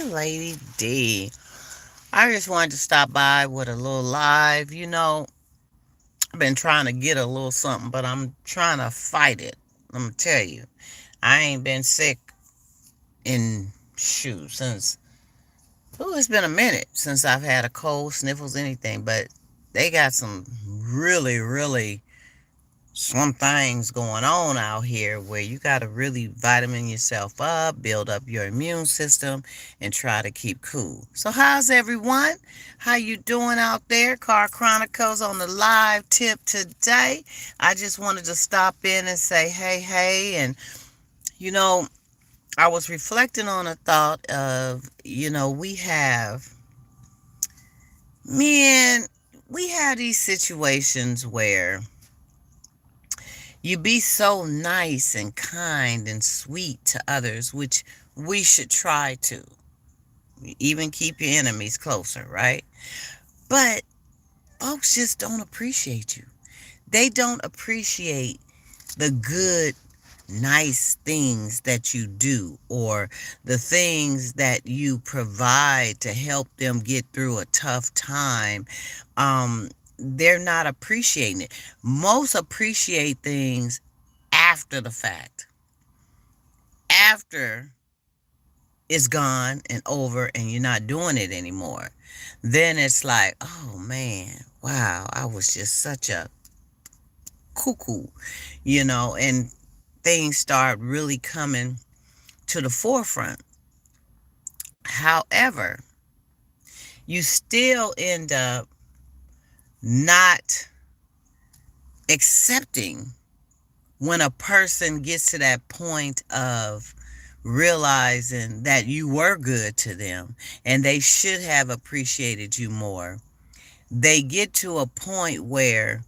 Lady D. I just wanted to stop by with a little live. I've been trying to get a little something, but I'm trying to fight it. I'm gonna tell you, I ain't been sick in since. Oh, it's been a minute since I've had a cold, sniffles, anything. But they got some really some things going on out here where you got to really vitamin yourself up, build up your immune system, and try to keep cool. So how's everyone? How you doing out there? Car Chronicles on the live tip today. I just wanted to stop in and say hey, and you know, I was reflecting on a thought of, men, we have these situations where you be so nice and kind and sweet to others, which we should try to. Even keep your enemies closer, right? But folks just don't appreciate you. They don't appreciate the good, nice things that you do or the things that you provide to help them get through a tough time. They're not appreciating it. Most appreciate things after the fact, after it's gone and over and you're not doing it anymore. Then it's like, oh man, wow, I was just such a cuckoo, and things start really coming to the forefront. However, you still end up not accepting when a person gets to that point of realizing that you were good to them and they should have appreciated you more. They get to a point where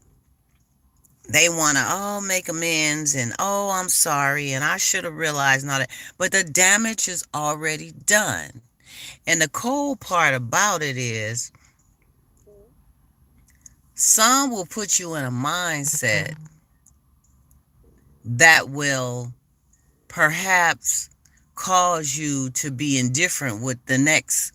they want to, make amends and, I'm sorry and I should have realized not that. But the damage is already done. And the cold part about it is some will put you in a mindset that will perhaps cause you to be indifferent with the next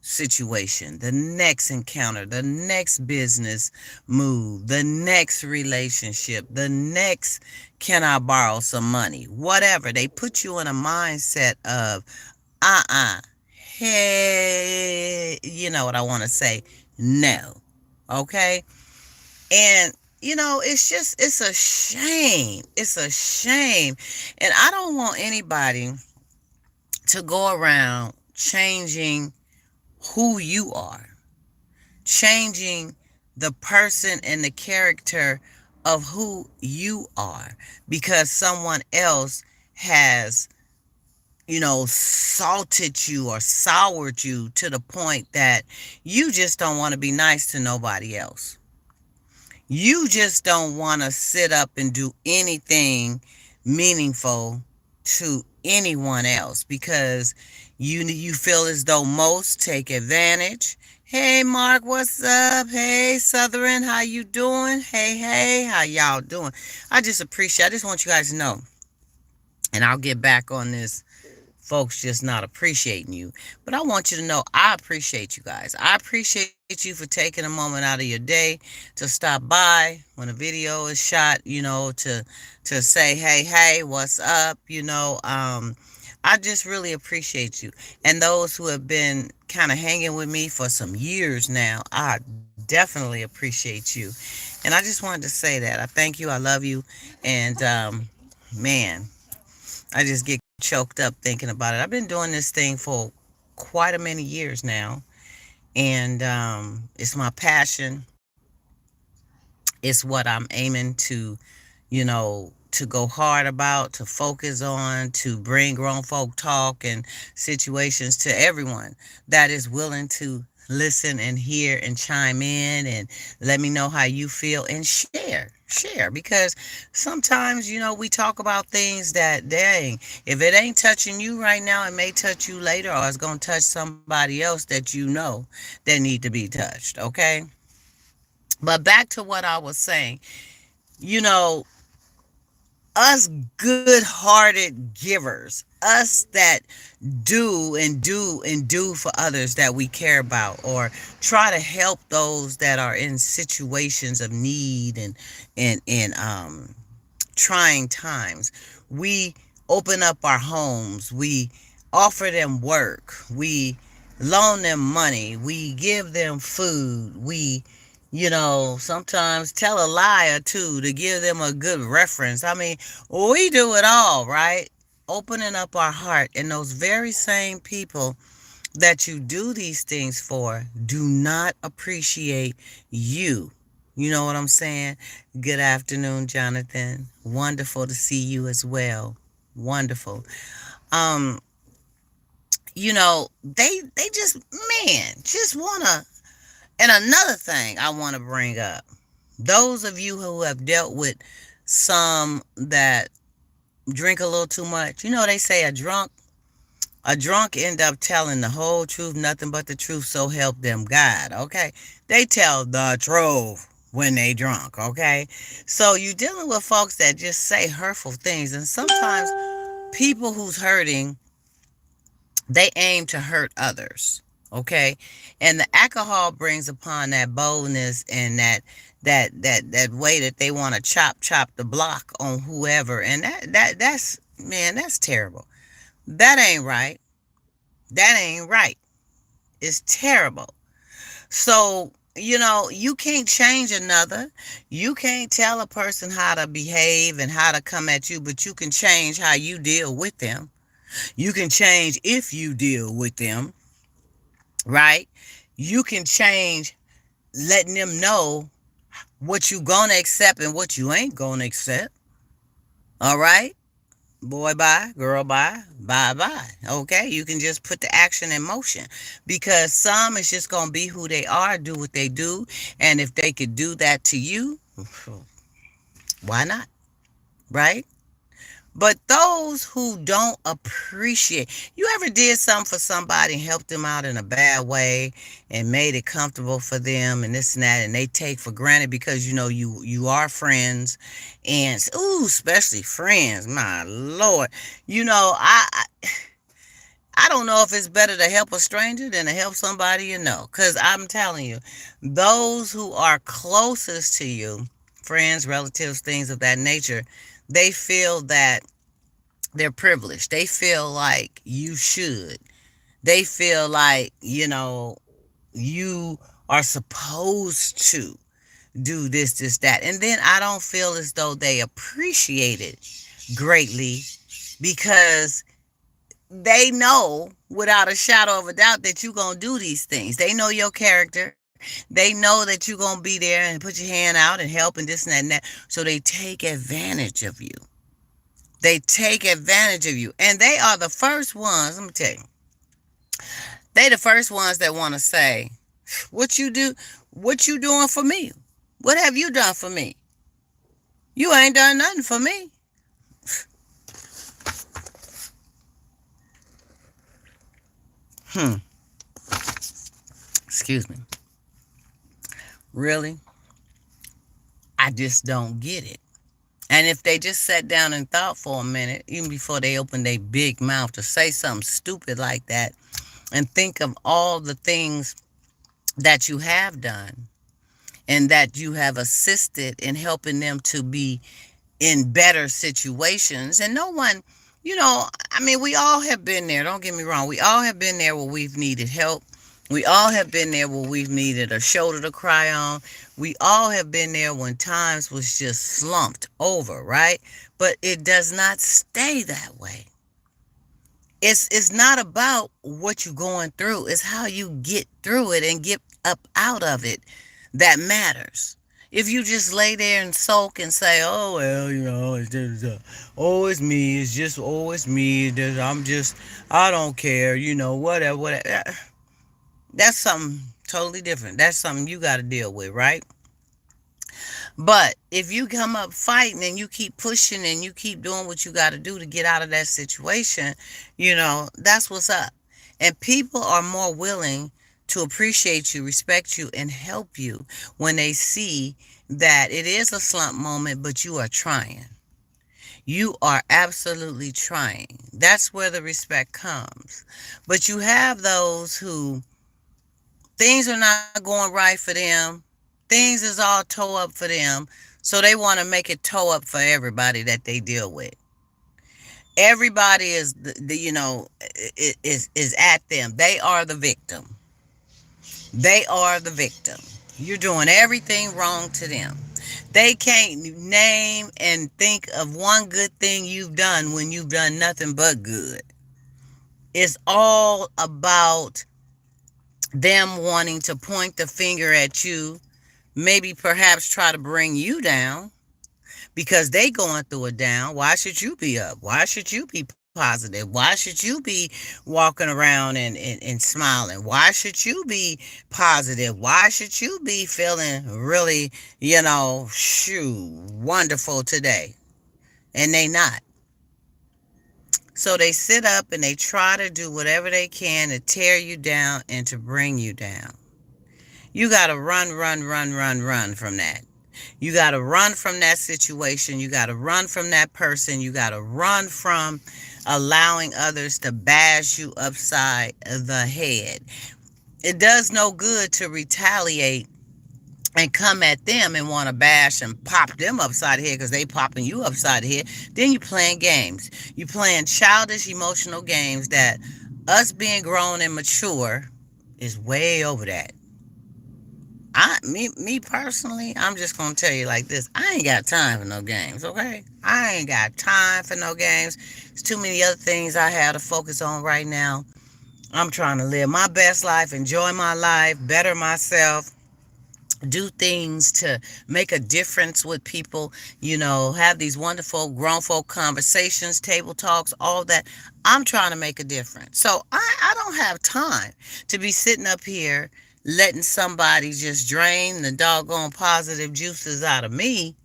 situation, the next encounter, the next business move, the next relationship, the next can I borrow some money, whatever. They put you in a mindset of, uh-uh, hey, you know what I want to say? No. Okay? And it's a shame. It's a shame. And I don't want anybody to go around changing who you are, changing the person and the character of who you are because someone else has, salted you or soured you to the point that you just don't want to be nice to nobody else. You just don't want to sit up and do anything meaningful to anyone else because you feel as though most take advantage. Hey Mark, what's up? Hey Southern, how you doing? Hey, how y'all doing? I just want you guys to know, and I'll get back on this folks just not appreciating you. But I want you to know I appreciate you guys. I appreciate you for taking a moment out of your day to stop by when a video is shot, to say, hey, what's up? I just really appreciate you. And those who have been kind of hanging with me for some years now, I definitely appreciate you. And I just wanted to say that. I thank you. I love you. And man, I just get choked up thinking about it. I've been doing this thing for quite a many years now, and it's my passion. It's what I'm aiming to go hard about, to focus on, to bring grown folk talk and situations to everyone that is willing to listen and hear and chime in and let me know how you feel and share because sometimes we talk about things that dang, if it ain't touching you right now it may touch you later or it's going to touch somebody else that that need to be touched. Okay, but back to what I was saying. you know Us good-hearted givers, us that do and do and do for others that we care about, or try to help those that are in situations of need and trying times. We open up our homes, we offer them work, we loan them money, we give them food, we, sometimes tell a lie or two to give them a good reference. I mean, we do it all, right? Opening up our heart, and those very same people that you do these things for do not appreciate you. You know what I'm saying? Good afternoon, Jonathan. Wonderful to see you as well. Wonderful. Um, they just, man, just wanna. And another thing I want to bring up, those of you who have dealt with some that drink a little too much, they say a drunk end up telling the whole truth, nothing but the truth, so help them God, okay? They tell the truth when they drunk, okay? So you're dealing with folks that just say hurtful things, and sometimes people who's hurting, they aim to hurt others, okay? And the alcohol brings upon that boldness and that way that they want to chop the block on whoever, and that's, man, that's terrible. That ain't right. That ain't right. It's terrible. So, you can't change another. You can't tell a person how to behave and how to come at you, but you can change how you deal with them. You can change if you deal with them, right? You can change letting them know what you gonna accept and what you ain't gonna accept. All right? Boy, bye, girl, bye, bye, bye. Okay, you can just put the action in motion, because some is just gonna be who they are, do what they do, and if they could do that to you, why not, right? But those who don't appreciate, you ever did something for somebody and helped them out in a bad way and made it comfortable for them and this and that, and they take for granted because you are friends, and ooh, especially friends, my Lord. I don't know if it's better to help a stranger than to help somebody because I'm telling you, those who are closest to you, friends, relatives, things of that nature, they feel that they're privileged. They feel like you should. They feel like, you are supposed to do this, that. And then I don't feel as though they appreciate it greatly, because they know without a shadow of a doubt that you're going to do these things. They know your character. They know that you're going to be there and put your hand out and help and this and that and that. So they take advantage of you. They take advantage of you. And they are the first ones, let me tell you, they the first ones that want to say, what you do, what you doing for me? What have you done for me? You ain't done nothing for me. Hmm. Excuse me. Really? I just don't get it. And if they just sat down and thought for a minute, even before they opened their big mouth to say something stupid like that, and think of all the things that you have done and that you have assisted in helping them to be in better situations. And no one, I mean, we all have been there. Don't get me wrong. We all have been there where we've needed help. We all have been there where we've needed a shoulder to cry on. We all have been there when times was just slumped over, right? But it does not stay that way. It's not about what you're going through. It's how you get through it and get up out of it that matters. If you just lay there and sulk and say, "Oh well, it's just, oh it's me, it's just, oh it's me, I don't care, whatever, whatever." That's something totally different. That's something you got to deal with, right? But if you come up fighting and you keep pushing and you keep doing what you got to do to get out of that situation, that's what's up. And people are more willing to appreciate you, respect you, and help you when they see that it is a slump moment, but you are trying. You are absolutely trying. That's where the respect comes. But you have those who things are not going right for them. Things is all toe up for them. So they want to make it toe up for everybody that they deal with. Everybody is is at them. They are the victim. They are the victim. You're doing everything wrong to them. They can't name and think of one good thing you've done when you've done nothing but good. It's all about them wanting to point the finger at you, maybe perhaps try to bring you down because they going through it down. Why should you be up? Why should you be positive? Why should you be walking around and smiling? Why should you be positive? Why should you be feeling really, wonderful today? And they not. So they sit up and they try to do whatever they can to tear you down and to bring you down. You got to run from that. You got to run from that situation. You got to run from that person. You got to run from allowing others to bash you upside the head. It does no good to retaliate and come at them and want to bash and pop them upside the head because they popping you upside the head. Then you playing games. You playing childish emotional games that us being grown and mature is way over that. Me personally, I'm just gonna tell you like this. I ain't got time for no games, okay? I ain't got time for no games. There's too many other things I have to focus on right now. I'm trying to live my best life, enjoy my life, better myself, do things to make a difference with people, have these wonderful grown folk conversations, table talks, all that. I'm trying to make a difference. So I don't have time to be sitting up here letting somebody just drain the doggone positive juices out of me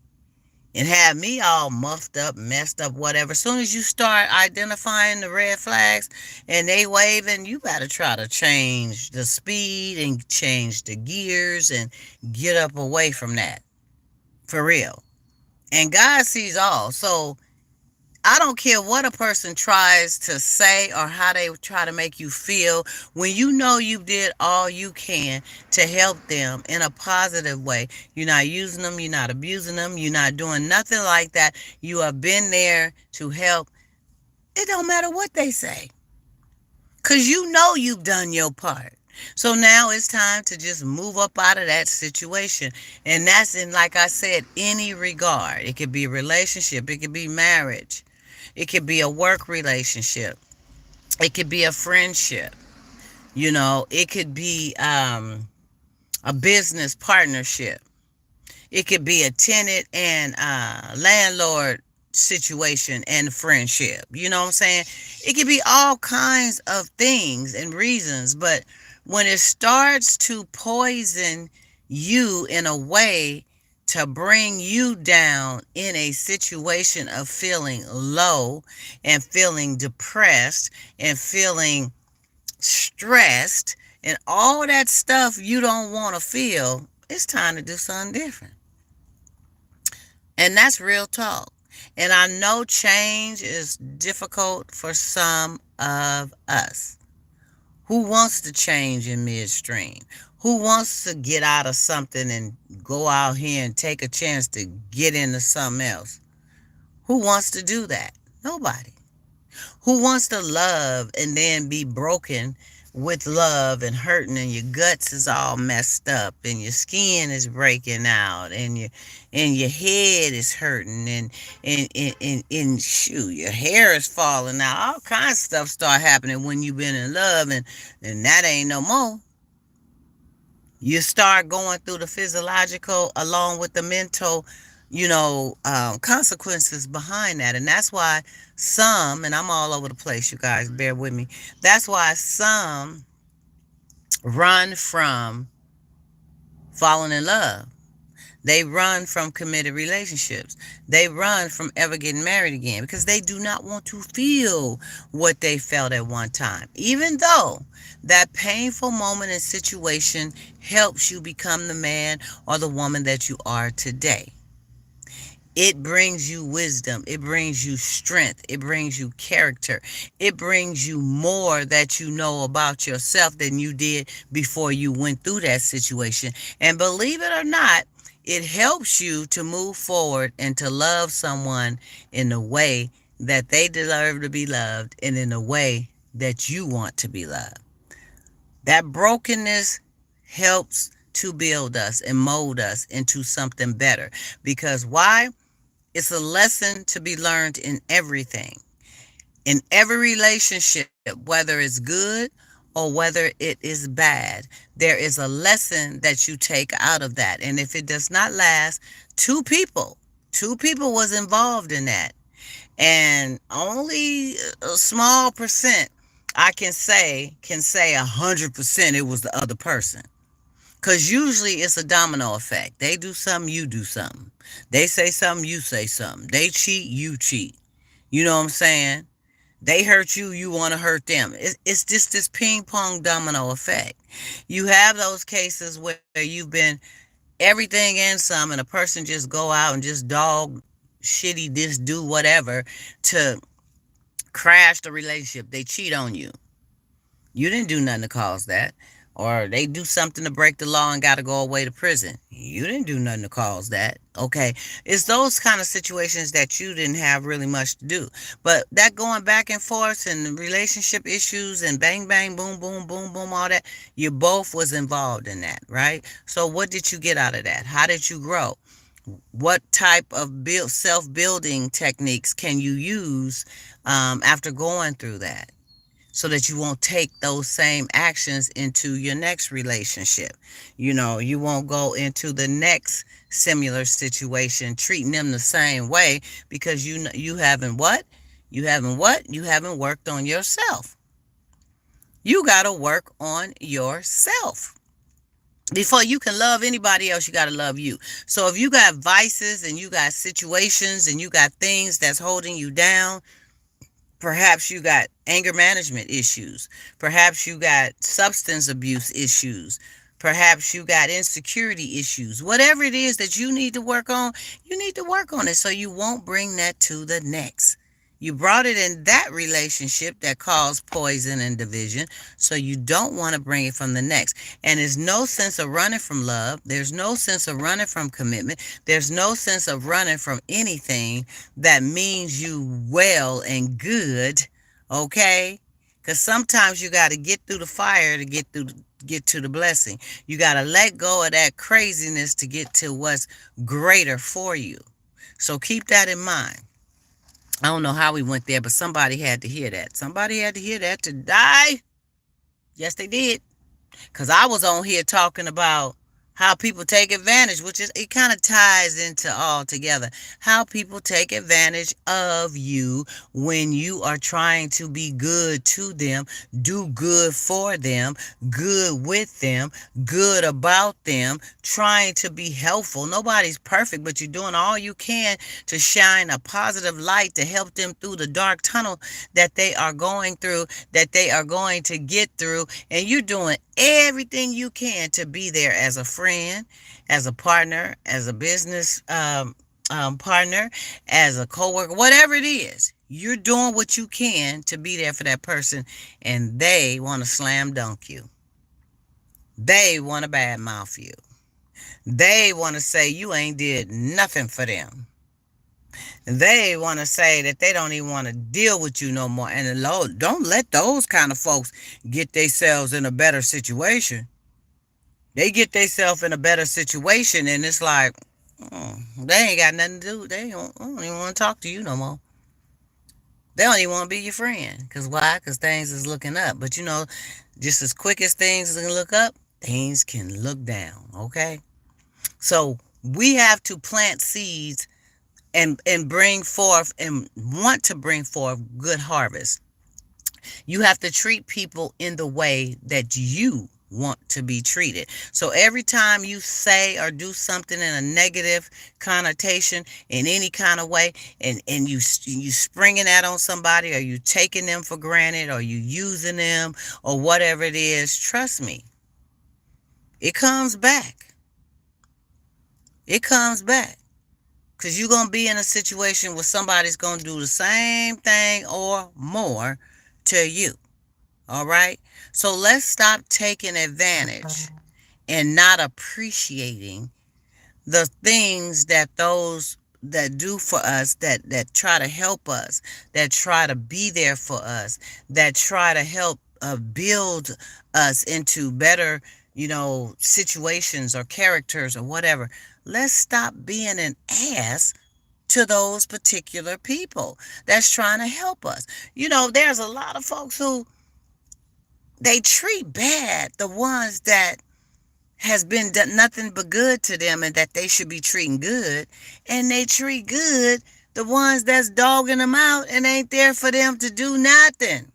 and have me all muffed up, messed up, whatever. As soon as you start identifying the red flags and they waving, you better try to change the speed and change the gears and get up away from that. For real. And God sees all. So I don't care what a person tries to say or how they try to make you feel. When you know you did all you can to help them in a positive way, you're not using them, you're not abusing them, you're not doing nothing like that. You have been there to help. It don't matter what they say, because you know you've done your part. So now it's time to just move up out of that situation. And that's in, like I said, any regard. It could be a relationship. It could be marriage. It could be a work relationship. It could be a friendship. It could be a business partnership. It could be a tenant and landlord situation and friendship. You know what I'm saying? It could be all kinds of things and reasons. But when it starts to poison you in a way to bring you down in a situation of feeling low and feeling depressed and feeling stressed and all that stuff you don't want to feel, it's time to do something different. And that's real talk. And I know change is difficult for some of us. Who wants to change in midstream? Who wants to get out of something and go out here and take a chance to get into something else? Who wants to do that? Nobody. Who wants to love and then be broken with love and hurting and your guts is all messed up and your skin is breaking out and your head is hurting and shoot, your hair is falling out. All kinds of stuff start happening when you've been in love and that ain't no more. You start going through the physiological along with the mental, consequences behind that. And that's why some, and I'm all over the place, you guys, bear with me. That's why some run from falling in love. They run from committed relationships. They run from ever getting married again because they do not want to feel what they felt at one time. Even though that painful moment and situation helps you become the man or the woman that you are today. It brings you wisdom. It brings you strength. It brings you character. It brings you more that you know about yourself than you did before you went through that situation. And believe it or not, it helps you to move forward and to love someone in the way that they deserve to be loved and in the way that you want to be loved. That brokenness helps to build us and mold us into something better. Because why? It's a lesson to be learned in everything, in every relationship, whether it's good or whether it is bad. There is a lesson that you take out of that. And if it does not last, two people was involved in that. And only a small percent I can say 100% it was the other person. Because usually it's a domino effect. They do something, you do something. They say something, you say something. They cheat, you cheat. You know what I'm saying? They hurt you, you want to hurt them. It's just this ping pong domino effect. You have those cases where you've been everything and some, and a person just go out and just dog shitty, this do whatever to crash the relationship. They cheat on you. You didn't do nothing to cause that. Or they do something to break the law and got to go away to prison. You didn't do nothing to cause that. Okay. It's those kind of situations that you didn't have really much to do. But that going back and forth and relationship issues and bang, bang, boom, boom, boom, boom, all that, you both was involved in that, right? So what did you get out of that? How did you grow? What type of self-building techniques can you use after going through that? So that you won't take those same actions into your next relationship. You won't go into the next similar situation treating them the same way because you haven't what? You haven't what? You haven't worked on yourself. You got to work on yourself. Before you can love anybody else, you got to love you. So if you got vices and you got situations and you got things that's holding you down, perhaps you got anger management issues. Perhaps you got substance abuse issues. Perhaps you got insecurity issues. Whatever it is that you need to work on, you need to work on it so you won't bring that to the next. You brought it in that relationship that caused poison and division, so you don't want to bring it from the next. And there's no sense of running from love. There's no sense of running from commitment. There's no sense of running from anything that means you well and good, okay? Because sometimes you got to get through the fire to get to the blessing. You got to let go of that craziness to get to what's greater for you. So keep that in mind. I don't know how we went there, but somebody had to hear that. Somebody had to hear that to die. Yes, they did. Because I was on here talking about how people take advantage, which is, it kind of ties into all together. How people take advantage of you when you are trying to be good to them, do good for them, good with them, good about them, trying to be helpful. Nobody's perfect, but you're doing all you can to shine a positive light to help them through the dark tunnel that they are going through, that they are going to get through. And you're doing everything you can to be there as a friend, as a partner, as a business partner, as a coworker, whatever it is. You're doing what you can to be there for that person, and they want to slam dunk you. They want to badmouth you. They want to say you ain't did nothing for them. They want to say that they don't even want to deal with you no more. And don't let those kind of folks get themselves in a better situation. They get themselves in a better situation, and it's like, they ain't got nothing to do. They don't even want to talk to you no more. They don't even want to be your friend. Because why? Because things is looking up. But just as quick as things can look up, things can look down. Okay? So we have to plant seeds and bring forth and want to bring forth good harvest. You have to treat people in the way that you want to be treated. So every time you say or do something in a negative connotation in any kind of way, and you springing that on somebody, or you taking them for granted, or you using them, or whatever it is, trust me, it comes back. It comes back. Because you're going to be in a situation where somebody's going to do the same thing or more to you. All right? So let's stop taking advantage and not appreciating the things that those that do for us, that try to help us, that try to be there for us, that try to help build us into better, situations or characters or whatever. Let's stop being an ass to those particular people that's trying to help us. There's a lot of folks who they treat bad the ones that has been done nothing but good to them and that they should be treating good, and they treat good the ones that's dogging them out and ain't there for them to do nothing.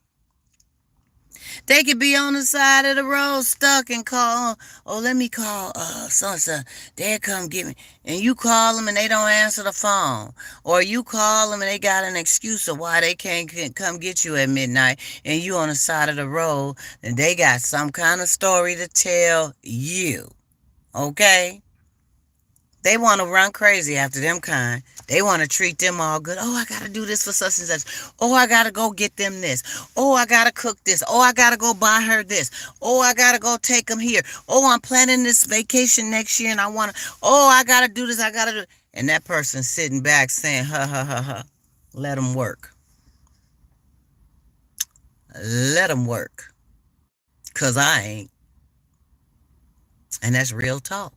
They could be on the side of the road stuck and call, oh, let me call so-and-so. They'll come get me. And you call them and they don't answer the phone. Or you call them and they got an excuse of why they can't come get you at midnight. And you on the side of the road and they got some kind of story to tell you. Okay? They want to run crazy after them kind. They want to treat them all good. Oh, I got to do this for such and such. Oh, I got to go get them this. Oh, I got to cook this. Oh, I got to go buy her this. Oh, I got to go take them here. Oh, I'm planning this vacation next year and I want to. Oh, I got to do this. I got to do. And that person sitting back saying, ha, ha, ha, ha. Let them work. Let them work. Because I ain't. And that's real talk.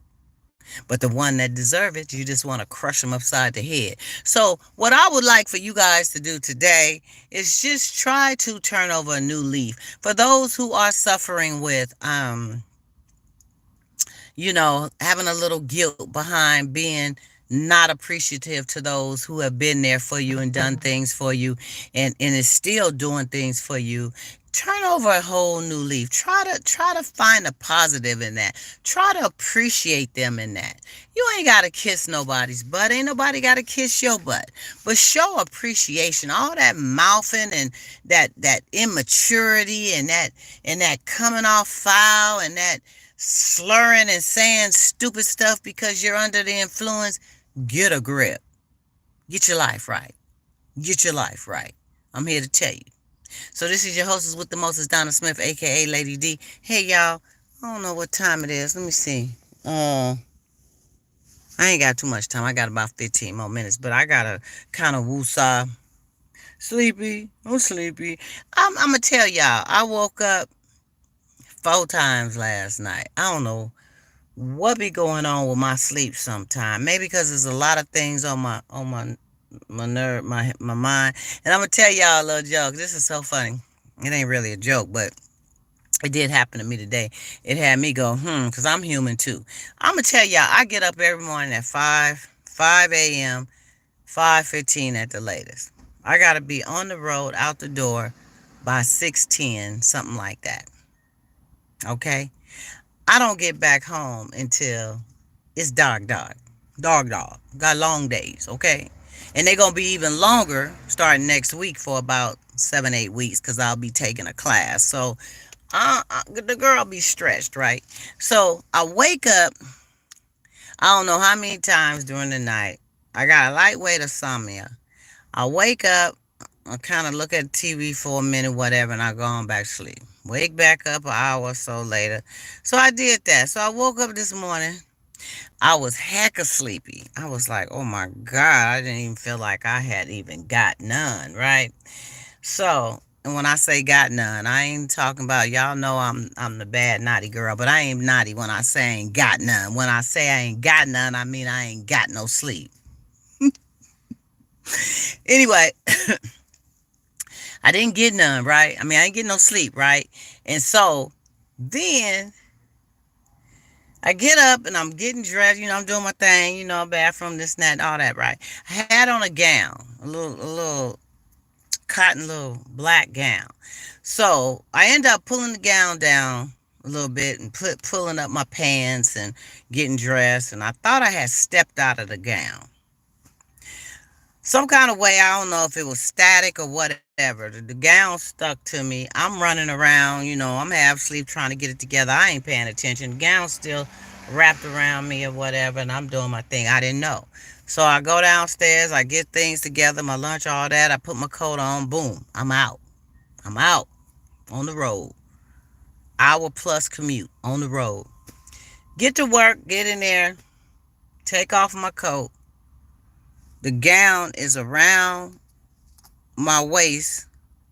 But the one that deserve it, you just want to crush them upside the head. So what I would like for you guys to do today is just try to turn over a new leaf. For those who are suffering with, having a little guilt behind being not appreciative to those who have been there for you and done things for you and is still doing things for you. Turn over a whole new leaf. Try to find a positive in that. Try to appreciate them in that. You ain't got to kiss nobody's butt. Ain't nobody got to kiss your butt. But show appreciation. All that mouthing and that immaturity and that coming off foul and that slurring and saying stupid stuff because you're under the influence. Get a grip. Get your life right. Get your life right. I'm here to tell you. So this is your hostess with the mostest, Donna Smith, a.k.a. Lady D. Hey, y'all. I don't know what time it is. Let me see. I ain't got too much time. I got about 15 more minutes, but I got to kind of woosah. Sleepy. I'm sleepy. I'm going to tell y'all, I woke up 4 times last night. I don't know what be going on with my sleep sometime. Maybe because there's a lot of things on my nerve, my mind. And I'm gonna tell y'all a little joke. This is so funny. It ain't really a joke, but it did happen to me today. It had me go, because I'm human too. I'm gonna tell y'all, I get up every morning at 5 a.m., 5:15 at the latest. I gotta be on the road, out the door by 6:10, something like that. Okay? I don't get back home until it's dark. Got long days, okay? And they're going to be even longer starting next week for about 7-8 weeks because I'll be taking a class. So the girl be stretched, right? So I wake up, I don't know how many times during the night. I got a lightweight insomnia. I wake up, I kind of look at TV for a minute, whatever, and I go on back to sleep. Wake back up an hour or so later. So I did that. So I woke up this morning. I was hecka sleepy. I was like, oh my God, I didn't even feel like I had even got none, right? So, and when I say got none, I ain't talking about, y'all know I'm the bad naughty girl, but I ain't naughty when I say I ain't got none. When I say I ain't got none, I mean I ain't got no sleep. Anyway, I didn't get none, right? I mean, I ain't get no sleep, right? And so then I get up and I'm getting dressed, I'm doing my thing, bathroom, this and that, all that, right? I had on a gown, a little cotton, little black gown. So I end up pulling the gown down a little bit and pulling up my pants and getting dressed. And I thought I had stepped out of the gown. Some kind of way, I don't know if it was static or whatever. The gown stuck to me. I'm running around, I'm half asleep trying to get it together. I ain't paying attention. The gown's still wrapped around me or whatever, and I'm doing my thing. I didn't know. So I go downstairs, I get things together, my lunch, all that. I put my coat on, boom, I'm out. I'm out on the road. Hour plus commute on the road. Get to work, get in there, take off my coat. The gown is around my waist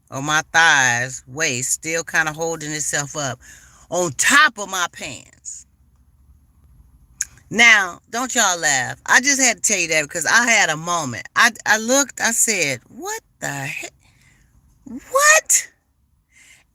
or my thighs, waist, still kind of holding itself up on top of my pants. Now, don't y'all laugh. I just had to tell you that because I had a moment. I looked, I said, what the heck? What?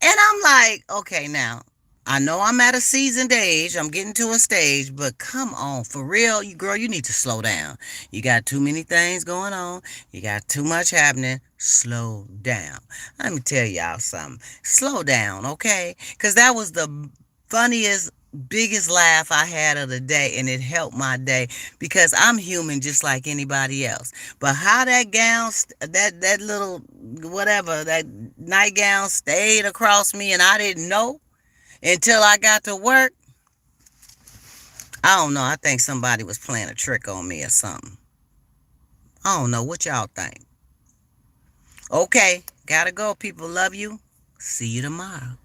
And I'm like, okay, now, I know I'm at a seasoned age. I'm getting to a stage, but come on, for real, you girl, you need to slow down. You got too many things going on. You got too much happening. Slow down. Let me tell y'all something. Slow down, okay? Because that was the funniest, biggest laugh I had of the day, and it helped my day because I'm human just like anybody else. But how that gown, that little whatever, that nightgown stayed across me and I didn't know until I got to work. I don't know. I think somebody was playing a trick on me or something. I don't know. What y'all think? Okay, gotta go. People love you. See you tomorrow.